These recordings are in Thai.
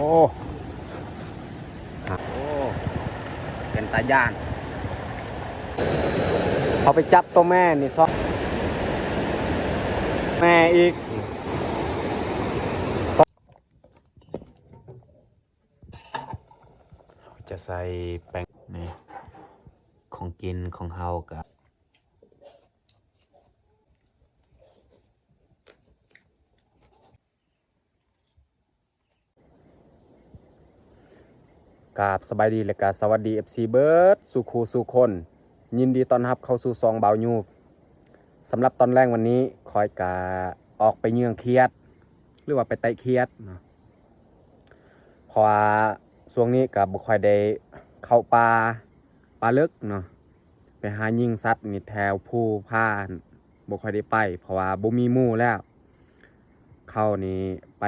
โอ้เป็นตาย่านเขาไปจับตัวแม่นี่ซ้อแม่อีกจะใส่แป้งนี่ของกินของเฮากับกราบสบายดีและกาสวัสดี FC เบิร์ดสุขูสุคนยินดีต้อนรับเข้าสู่ซองเบายูสำหรับตอนแรกวันนี้คอยกาออกไปเยืองเคียดหรือว่าไปไต่เคียดเพราะว่าช่วงนี้กับบุคคลได้เข้าป่าลึกเนาะไปหายิงสัตว์นี่แถวภูพานบุคคลได้ไปเพราะว่าบ่มีหมู่แล้วเข้านี่ไป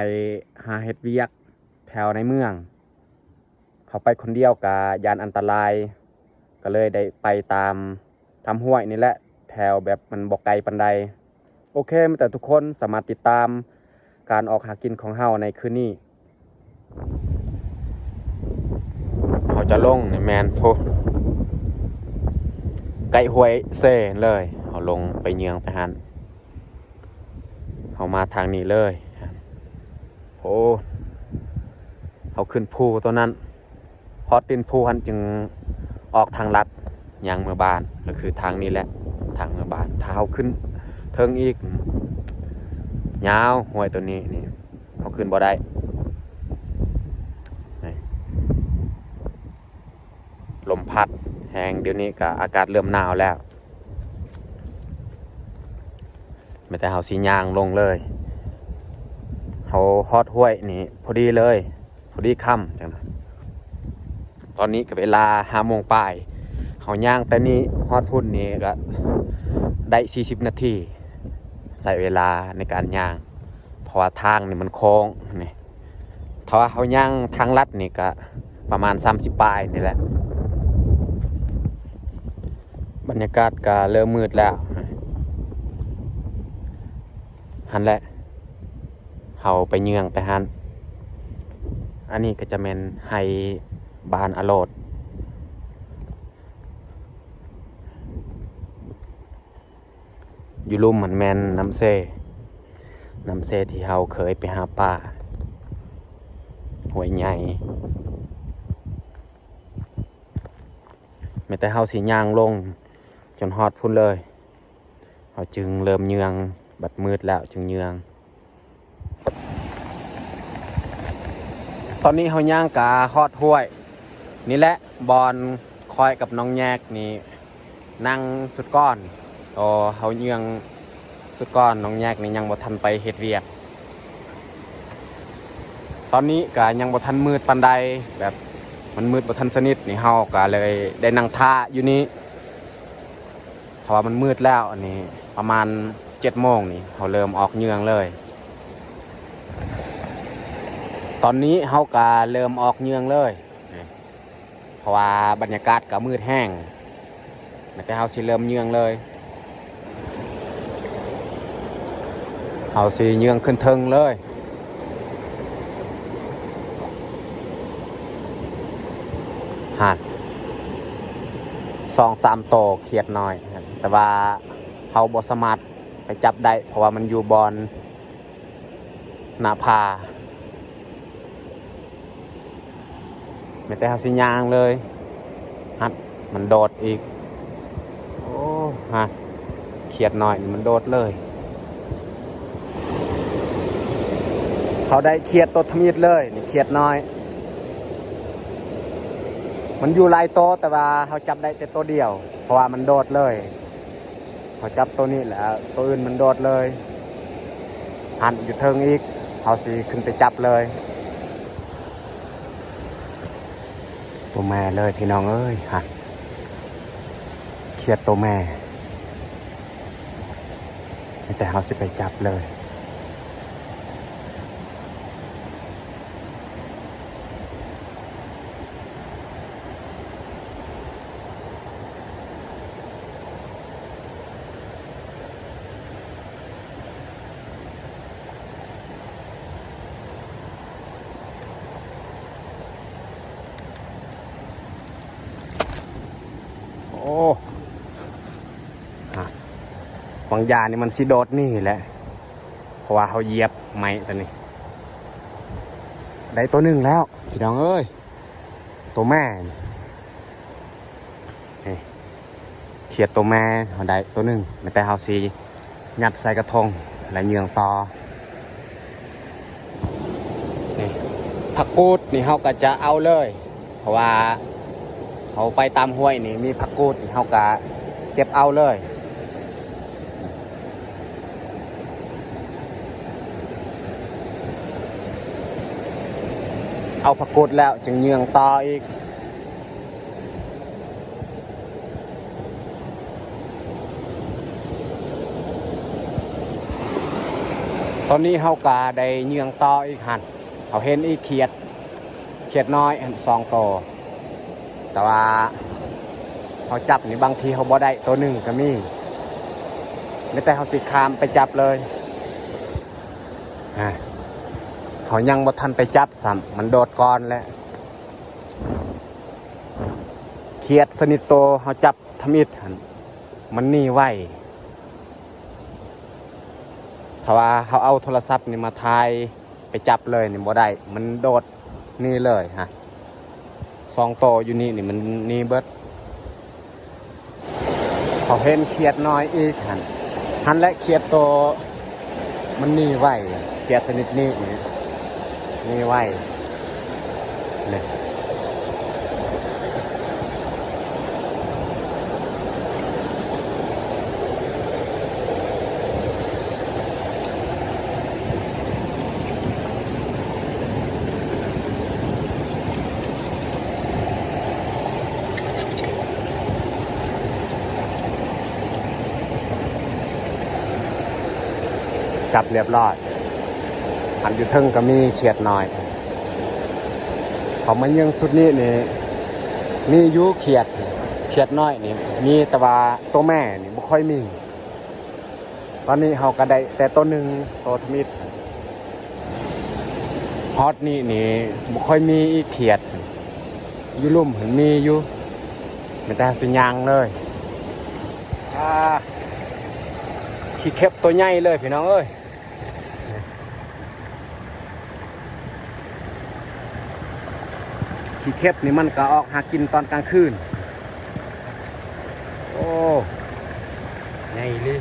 หาเฮ็ดเวียกแถวในเมืองเขาไปคนเดียวกับยานอันตรายก็เลยได้ไปตามทำห้วยนี่แหละแถวแบบมันบอกไกลปันใดโอเคแต่ทุกคนสามารถติดตามการออกหากินของเฮาในคืนนี้เขาจะลงในแมนโพไก่ห้วยเซ่เลยเขาลงไปเยืองไปหันเขามาทางนี้เลยโอ้เขาขึ้นภูตัวนั้นพอตินภูหันจึงออกทางลัดยังเมื่อบานก็คือทางนี้แหละทางเมื่อบานถ้าเขาขึ้นเทิงอีกยาวห้วยตัวนี้นี่เขาขึ้นบ่ได้ลมพัดแหงเดี๋ยวนี้ก็อากาศเริ่มหนาวแล้วไม่แต่เขาสียางลงเลยเขาฮอดห้วยนี่พอดีเลยพอดีค่ำจังนะตอนนี้ก็เวลา5 โมงปลายเขาย่างแต่นี้ฮอดพุ่นนี่ก็ได้40 นาทีใส่เวลาในการย่างเพราะว่าทางนี่มันโค้งนี่ถ้าว่าเขาย่างทางลัดนี่ก็ประมาณ30 ปลายนี่แหละบรรยากาศก็เริ่มมืดแล้วหันแหละเขาไปเยืองไปหันอันนี้ก็จะเป็นไฮบานอโลดอยู่ลุ่มเหมือนแมนน้ำเซที่เราเคยไปหาป่าห้วยใหญ่ไม่แต่เราสีย่างลงจนฮอดพุ่นเลยเราจึงเริ่มเยืองบัดมืดแล้วจึงเยืองตอนนี้เราย่างกาฮอดห้วยนี่แหละบอลคอยกับน้องแยกนี่นั่งสุดก้อนต่อเขาเยืองสุดก้อนน้องแยกนี่ยังบ่ทันไปเฮ็ดเวียกตอนนี้ก็ยังบ่ทันมืดปานใดแบบมันมืดบ่ทันสนิทนี่เฮาก็เลยได้นั่งท่าอยู่นี้เพราะว่ามันมืดแล้วอันนี้ประมาณ7 โมงนี่เขาเริ่มออกเยืองเลยตอนนี้เฮาก็เริ่มออกเยืองเลยเพราะว่าบรรยากาศก็มืดแห้งแต่เฮาสิเริ่มเยืองเลยเฮาสิเยืองขึ้นเทิงเลยฮะ2-3 โตเขียดน้อยแต่ว่าเฮาบ่สามารถไปจับได้เพราะว่ามันอยู่บอนหน้าผาไม่แต่เฮาสิย่างเลยฮัดมันโดดอีกโอ้ฮะเขียดน้อยมันโดดเลยเขาได้เขียดตัวทมิดเลยนี่เขียดน้อยมันอยู่หลายโตแต่ว่าเขาจับได้แต่ตัวเดียวเพราะว่ามันโดดเลยเขาจับตัวนี้แล้วตัวอื่นมันโดดเลยหันอยู่เทิงอีกเขาสิขึ้นไปจับเลยตัวแม่เลยพี่น้องเอ้ยฮะเขียดตัวแม่แต่เขาสิไปจับเลย บางยานี่มันสิโดดนี่แหละเพราะว่าเขาเหยียบไม้ตัวนี้ได้ตัวหนึ่งแล้วพี่น้องเอ้ยตัวแม่นี่เขียดตัวแม่เขาได้ตัวหนึ่งแต่เขาสียัดใส่กระทงและเยืองต่อนี่ผักกูดนี่เขาก็จะเอาเลยเพราะว่าเขาไปตามห้วยนี่มีผักกูดเขาก็เก็บเอาเลยเอาผักกูดแล้วจึงเยืองต่ออีกตอนนี้เขาก็ได้เยืองต่ออีกหันเขาเห็นอีกเขียดน้อย2 ตัวแต่ว่าเขาจับนี่บางทีเขาบ่ได้ตัวหนึ่งก็มีไม่แต่เขาสิคามไปจับเลยเขายังบ่ทันไปจับซ้ำมันโดดก่อนแล้วเขียดสนิทโตเขาจับทำอิดมันหนีไวถ้าว่าเขาเอาโทรศัพท์นี่มาถ่ายไปจับเลยนี่บ่ได้มันโดดนี่เลย2 โตอยู่นี่นี่มันนี่เบิดเขาเห็นเขียดน้อยอีกหันและเขียดโตมันนี่ไวเขียดสนิทนี่ไวเลยจับเรียบร้อยหันอยู่ทึ่งก็มีเขียดน้อยเขามายังสุดนี้นี่มียูเขียดน้อยนี่มีแต่ว่าตัวแม่นี่ไม่ค่อยมีตอนนี้เขาก็ได้แต่ตัวหนึ่งตัวทมิดฮอตนี่ไม่ค่อยมีอีเขียดอยู่ลุ่มเห็นมีอยู่มันแต่สิยางเลยขี้เข็บตัวใหญ่เลยพี่น้องเอ้ยขี้เข็บนี่มันก็ออกหากินตอนกลางคืนโอ้ใหญ่เลย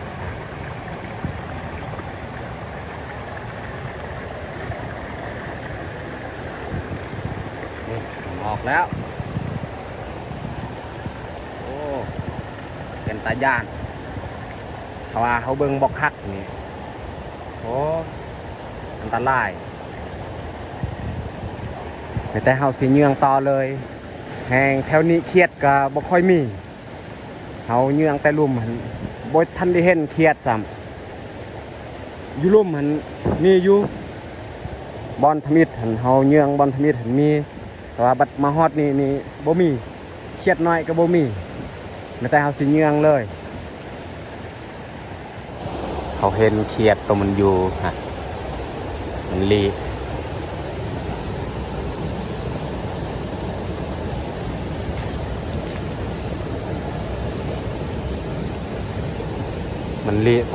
นี่ออกแล้วโอ้เป็นตาย่านเพราะว่าเขาเบิ่งบอกคักนี่โอ้อันตรายแต่เขาสิเยืองต่อเลยแหงแถวนี้เขียดก็บ่ค่อยมีเขาเยืองแต่ลุ่มบ่ทันได้เห็นเขียดซ้ำอยู่ลุ่มมีอยู่บอนทมิดเขาเยืองบอนทมิดมีแต่ว่าบัดมาฮอดนี่บ่มีเขียดน้อยก็บ่มีแต่เขาสิเยืองเลยเขาเห็นเขียดตัวมันอยู่มันลี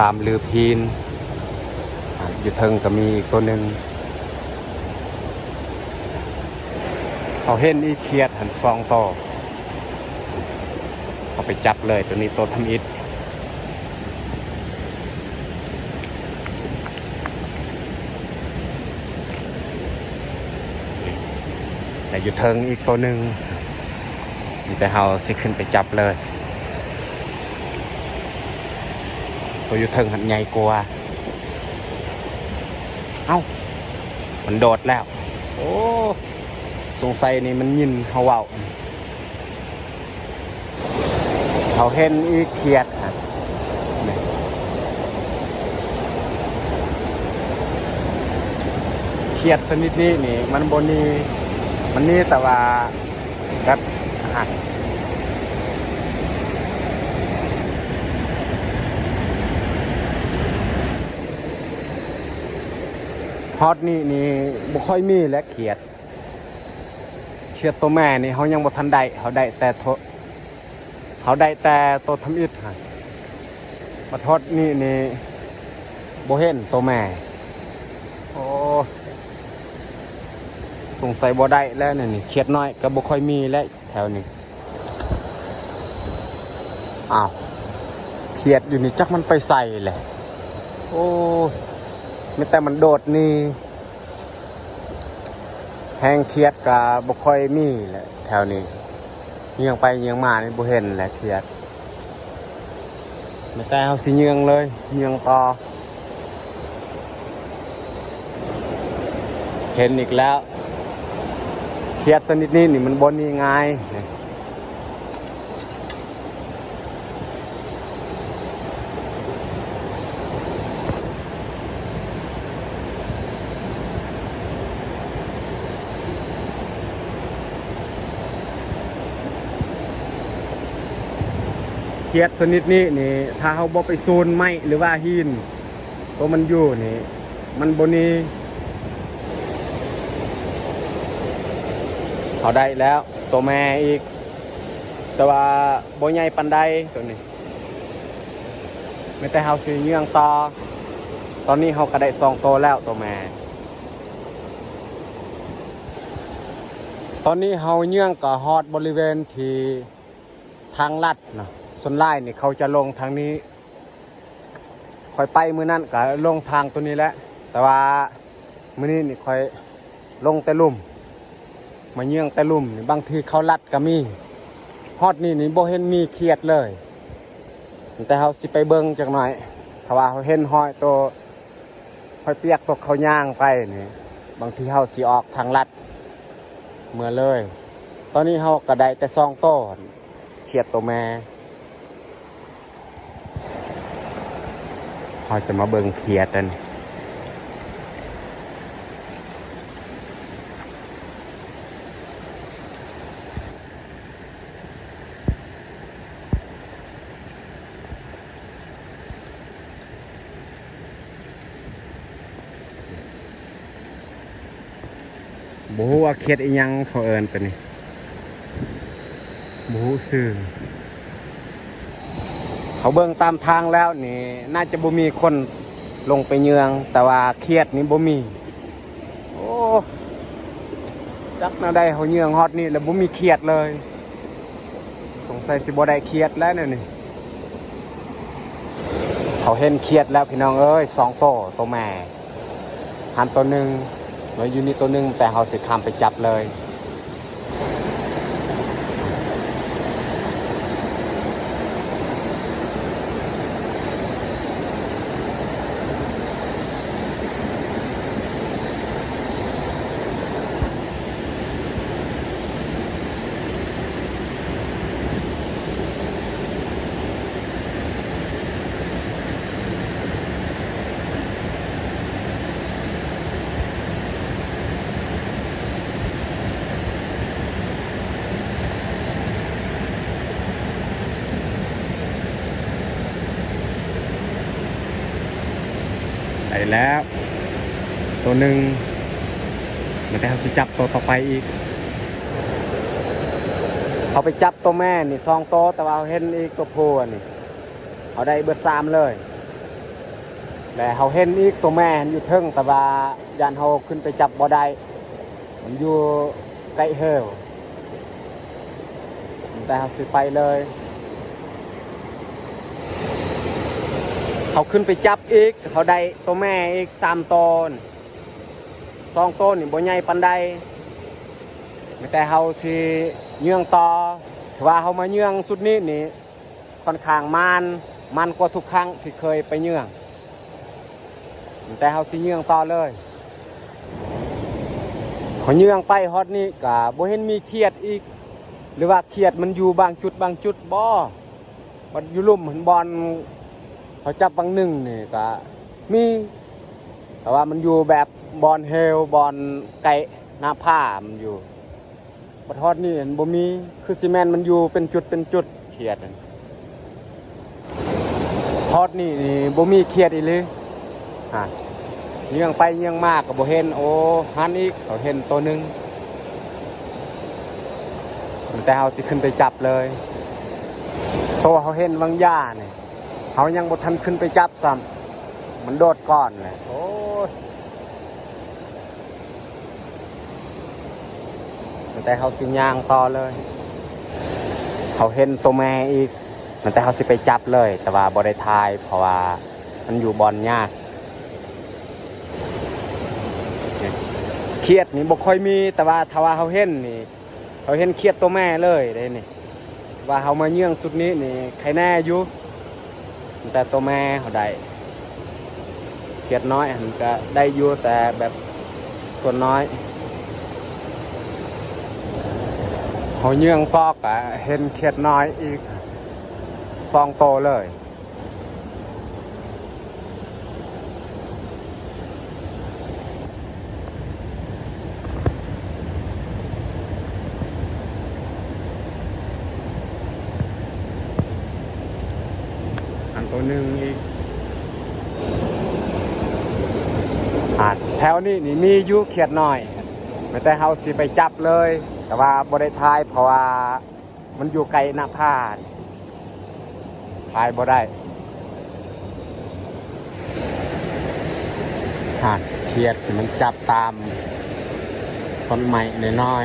ตามลือพีนอยู่เทิงก็มีตัวหนึ่งเขาเห็นอีเขียด2 ตัวเขาไปจับเลยตัวนี้ตัวทำอิฐแต่อยู่เทิงอีกตัวหนึ่งแต่เขาสิขึ้นไปจับเลยตัวอยู่เทิงใหญ่กว่าเอ้ามันโดดแล้วโอ้สงสัยนี่มันยินเขาเว้าเขาเห็นอีเขียดเขียดชนิดนี้นี่มันบนีมันนี่แต่ว่าแบบฮอตนี่บ่ค่อยมีและเขียดตัวแม่นี่เขายังบ่ทันได้เขาได้แต่โท เขาได้แต่ตัวทำอิฐฮะมาทอดนี่โบเห็นตัวแม่โอ้สงสัยบ่ได้แล้วนี่เขียดน้อยก็บ่ค่อยมีแล้วแถวนี้อ้าวเขียดอยู่นี่จักมันไปใส่แหละโอ้ไม่แต่มันโดดนี่แห้งเขียดก็บ่ค่อยมีแหละแถวนี้เยืองไปเยืองมานี่บ่เห็นแหละเขียดไม่แต่เฮาสิเยืองเลยเยืองต่อเห็นอีกแล้วเขียดชนิดนี้นี่มันบ่นี่ง่ายเขียดชนิดนี้นี่ถ้าเฮาบ่ไปซูนไม้หรือว่าหินตัวมันอยู่นี่มันบ่นี่เขาได้แล้วตัวแม่อีกแต่ว่าบ่ใหญ่ปานใดตัวนี้ไม่แต่เฮาสิเยื่องต่อตอนนี้เฮาก็ได้2ตัวแล้วตัวแม่ตอนนี้เฮาเยื่องก็ฮอดบริเวณที่ทางลัดนะส่วนไล่นี่เขาจะลงทางนี้ค่อยไปมื้อนั้นก็ลงทางตัวนี้แหละแต่ว่ามื้อนี้นี่ค่อยลงแต่ลุ่มมาเยื่องแต่ลุ่มนี่บางทีเขาลัดก็มีฮอดนี่บ่เห็นมีเขียดเลยแต่เฮาสิไปเบิ่งจักหน่อยถ้าว่าเฮาเห็นห้อยตัวห้อยเปียกตกเขาย่างไปนี่บางทีเฮาสิออกทางลัดเมื่อเลยตอนนี้เฮาก็ได้แต่2ตัวเขียดตัวแม่เฮาจะมาเบิ่งเขียดกันบ่ฮู้ว่าเขียดอีหยังเขาเอิ้นตัวนี้บ่ฮู้ชื่อเขาเบิ่งตามทางแล้วนี่น่าจะบ่มีคนลงไปเยืองแต่ว่าเขียดนี่บ่มีโอ้จักแนวใดเขาเยืองฮอดนี่แล้วบ่มีเขียดเลยสงสัยสิบ่ได้เขียดแล้วนี่เขาเห็นเขียดแล้วพี่น้องเอ้ย2ตัวแม่หันตัวหนึ่งแล้วอยู่นี่ตัวหนึ่งแต่เขาสิข้ามไปจับเลยไปแล้วตัวหนึ่งมันแต่เขาจะจับตัวต่อไปอีกเขาไปจับตัวแม่นี่2ตัวแต่ว่าเขาเห็นอีกตัวผู้นี่เขาได้เบิด3เลยแล้วเขาเห็นอีกตัวแม่อยู่เทิงแต่ว่ายานเขาขึ้นไปจับบ่ได้มันอยู่ใกล้เฮลแต่เขาสิไปเลยเขาขึ้นไปจับอีกเขาได้ตัวแม่อีก3ตัว2ตัวนี่บ่ใหญ่ปานใดแต่เขาสิเยื่องต่อถือว่าเขามาเยื่องสุดนี้นี่ค่อนข้างมันกว่าทุกครั้งที่เคยไปเยื่องแต่เขาสิเยื่องต่อเลยเขาเยื่องไปฮอดนี่ก็บ่เห็นมีเขียดอีกหรือว่าเขียดมันอยู่บางจุดบ่มันอยู่ลุ่มเห็นบอลเขาจับบางหนึ่งนี่ก็มีแต่ว่ามันอยู่แบบบอลเฮลบอลไก่หน้าผ้ามันอยู่บัดฮอดนี่เห็นบ่มีคือซีเมนต์มันอยู่เป็นจุดเขียดฮอดนี่บ่มีเขียดอีเลยเยื่องไปเยื่องมากก็บ่เห็นโอ้หันอีกเขาเห็นตัวหนึ่งแต่เขาสิขึ้นไปจับเลย ตัวเขาเห็นวังย่าเนี่ยเขายังบ่ทันขึ้นไปจับซ้ำมันโดดก่อนเลยโอ้ยแต่เขาสิย่างต่อเลยเขาเห็นตัวแม่อีกแต่เขาสิไปจับเลยแต่ว่าบ่ได้ทายเพราะว่ามันอยู่บอลยากเครียดนี่บ่ค่อยมีแต่ว่าถ้าว่าเขาเห็นนี่เขาเห็นเครียดตัวแม่เลยได้นี่ว่าเขามาเยื่องสุดนี้นี่ใครแน่อยู่แต่ตัวแม่เขาได้เครียดน้อยมันก็ได้อยู่แต่แบบส่วนน้อยเขาเยื่องปอกอะเห็นเครียดน้อยอีก2 โตเลยอันตัวหนึ่งอีกแถวนี้นี่มีอยู่เครียดน้อยแต่เขาสิไปจับเลยแต่ว่าบ่ได้ทายเพราะว่ามันอยู่ไกลหน้าผาทายบ่ได้เครียดมันจับตามต้นไม้น้อย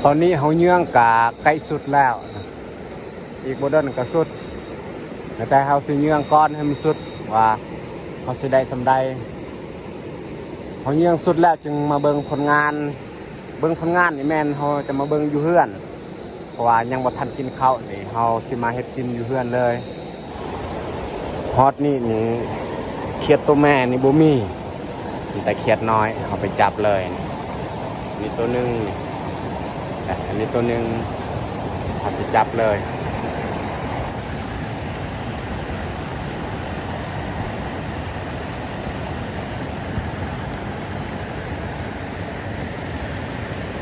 ตอนนี้เขาเยื่องกะใกล้สุดแล้วอีกบ่ดนก็สุดแต่เขาสิเยื่องก้อนให้มันสุดว่าเขาสิได้สำใดเขาเยื่องสุดแล้วจึงมาเบิ่งผลงานนี่แม่นเขาจะมาเบิ่งอยู่เฮือนเพราะว่ายังบ่ทันกินข้าวนี่เขาสิมาเฮ็ดกินอยู่เฮือนเลยฮอตนี่เครียดตัวแม่นี่บ่มีแต่เครียดน้อยเขาไปจับเลยนี่ตัวนึงอันนี้ตัวหนึ่งเอาไปจับเลย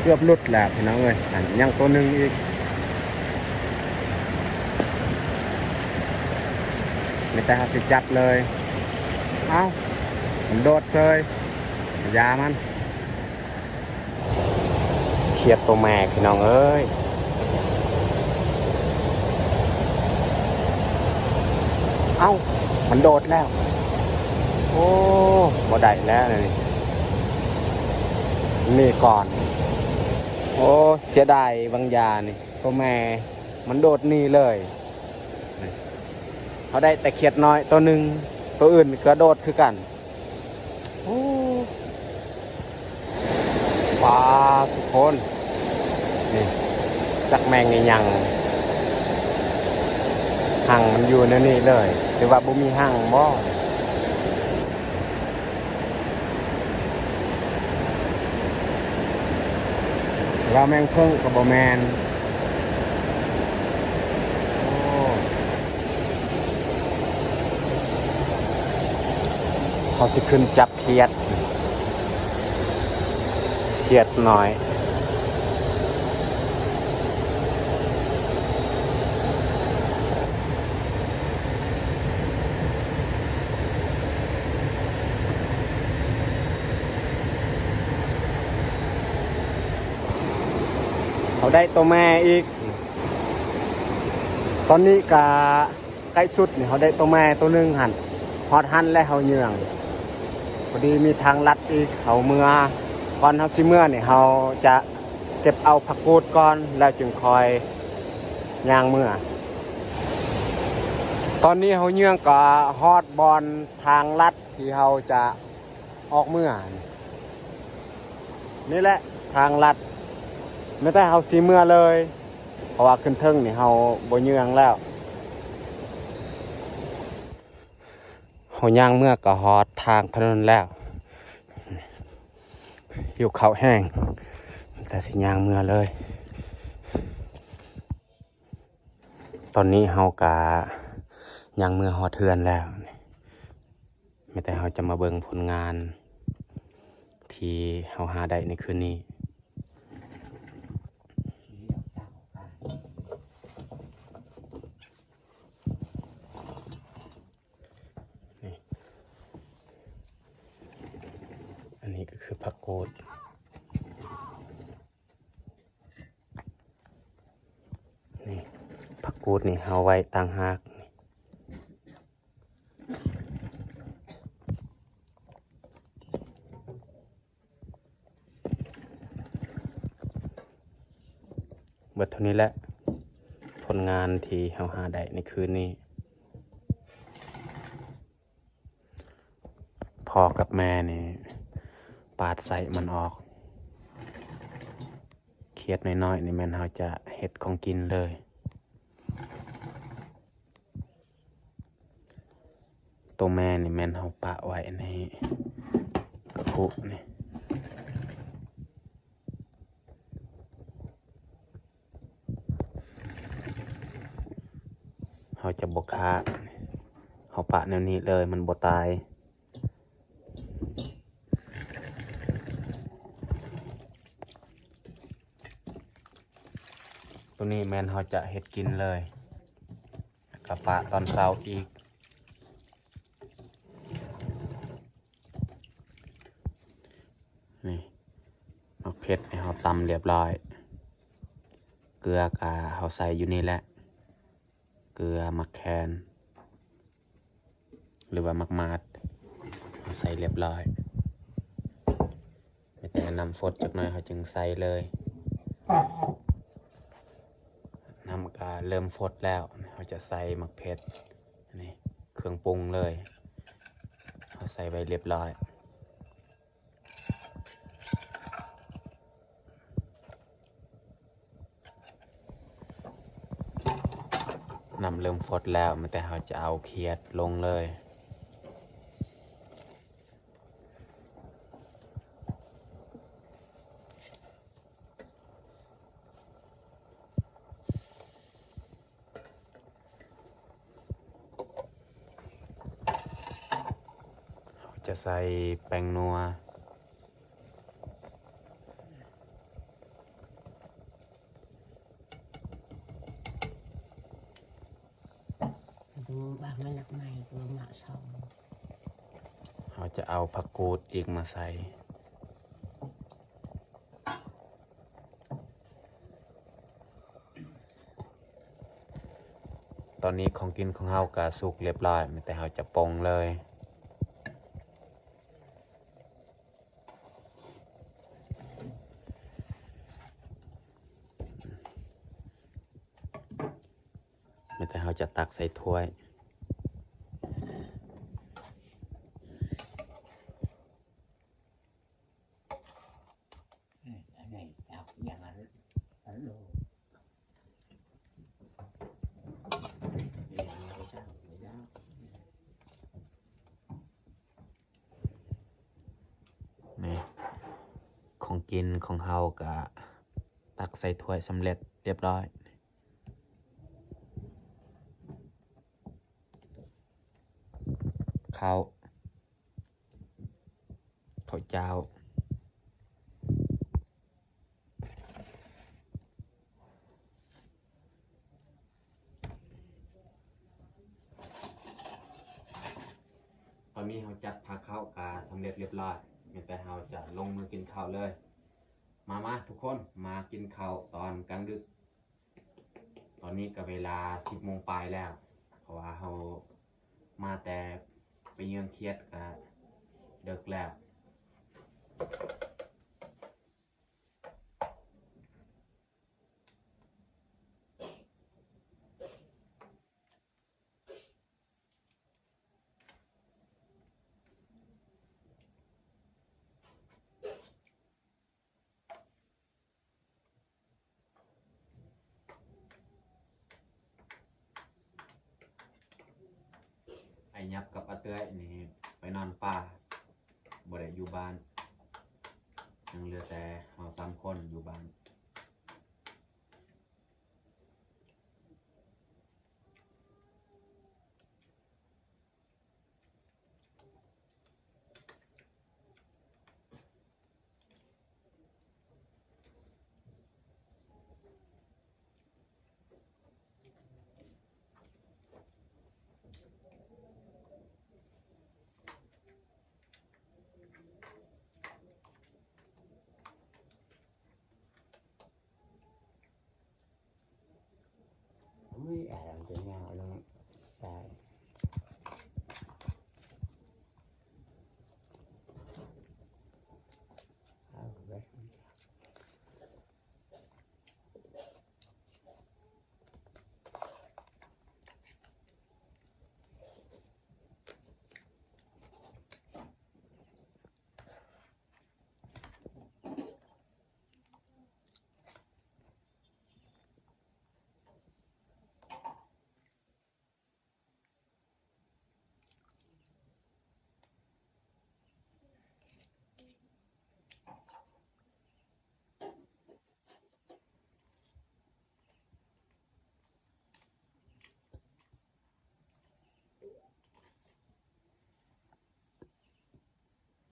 เกือบหลุดแล้วพี่น้องเอ้ยยังตัวหนึ่งอีกไม่แต่เอาไปจับเลยเอ้ามันโดดเลยยามันเครียดตัวแม่พี่น้องเอ้ยเอ้ามันโดดแล้วโอ้บ่ได้แล้วนี่ก่อนโอ้เสียดายบางยานี่ตัวแม่มันโดดนี่เลยเขาได้แต่เครียดน้อยตัวหนึ่งตัวอื่นก็โดดคือกันโอ้ปลาทุกคนนี่จักแมงยังหั่งมันอยู่ในนี่เลยหรือว่าบุมีหั่งบ่ว่าแมงเพิ่งกับบ่แมนเขาสิขึ้นจับเครียดหน่อยเขาได้ตัวแม่อีกตอนนี้กะใกล้สุดนี่เขาได้ตัวแม่ตัวนึงหันฮอดหันและเขาเยื่องพอดีมีทางลัดอีกเขาเมื่อก่อนเขาสิเมื่อนี่เขาจะเก็บเอาผักกูดก่อนแล้วจึงคอยย่างเมื่อตอนนี้เขาเยื่องก็ฮอดบอลทางลัดที่เขาจะออกเมื่อนี่แหละทางลัดไม่ได้เขาสิเมื่อเลยเพราะว่าขึ้นเทิงนี่เขาบ่เยื่องแล้วเขาย่างเมื่อก็ฮอดทางถนนแล้วอยู่เขาแห้งแต่สิย่างเมื่อเลยตอนนี้เฮากะย่างเมื่อฮอดเทือนแล้วไม่แต่เขาจะมาเบิ่งผลงานที่เขาหาได้ในคืนนี้ คือผักกูดนี่ผักกูดนี่เอาไว้ต่างหากเบิดเท่านี้แหละผลงานที่เฮาหาได้ในคืนนี้พ่อกับแม่นี่ปาดใส่มันออกเครียดน้อยๆนี่แม่นเฮาจะเฮ็ดของกินเลยตัวแม่นี่แม่นเฮาปะไว้ในกระพุนี่เฮาจะบ่ฆ่าเฮาปะแนวนี้เลยมันบ่ตายตัวนี้แม่นเฮาจะเฮ็ดกินเลยกับปะตอนเช้าอีกนี่มะเผ็ดให้เฮาตำเรียบร้อยเกลือกะเฮาใส่อยู่นี่แหละเกลือมักแคนหรือว่ามักมาดเฮาใส่เรียบร้อยไม่แต่น้ำฟดจักหน่อยเฮาจึงใส่เลยน้ำกาเริ่มฟดแล้วเราจะใส่หมักเผ็ดนี่เครื่องปรุงเลยเราใส่ไว้เรียบร้อยน้ำเริ่มฟดแล้วแต่เราจะเอาเขียดลงเลยจะใส่แป้งนัวดูบางมันหนักใหม่ดูหมาสองเราจะเอาผักกูดอีกมาใส่ตอนนี้ของกินของเฮากะสุกเรียบร้อยแต่เราจะปรุงเลยแต่เราจะตักใส่ถ้วยอันไหนจับอย่างนั้นโลนี่ของกินของเฮากะตักใส่ถ้วยสำเร็จเรียบร้อยข้าวเจ้าตอนนี้เราจัดพาข้าวกาสำเร็จเรียบร้อยแต่เราจะลงมือกินข้าวเลยมาทุกคนมากินข้าวตอนกลางดึกตอนนี้ก็เวลา10 โมงปลายแล้วเพราะว่าเรามาแต่ไปเยือนเครียดก็เดึกแล้วไอ้ยับกับอาเต้ยนี่ไปนอนป่าบ่ได้อยู่บ้านยังเหลือแต่เรา3 คนอยู่บ้าน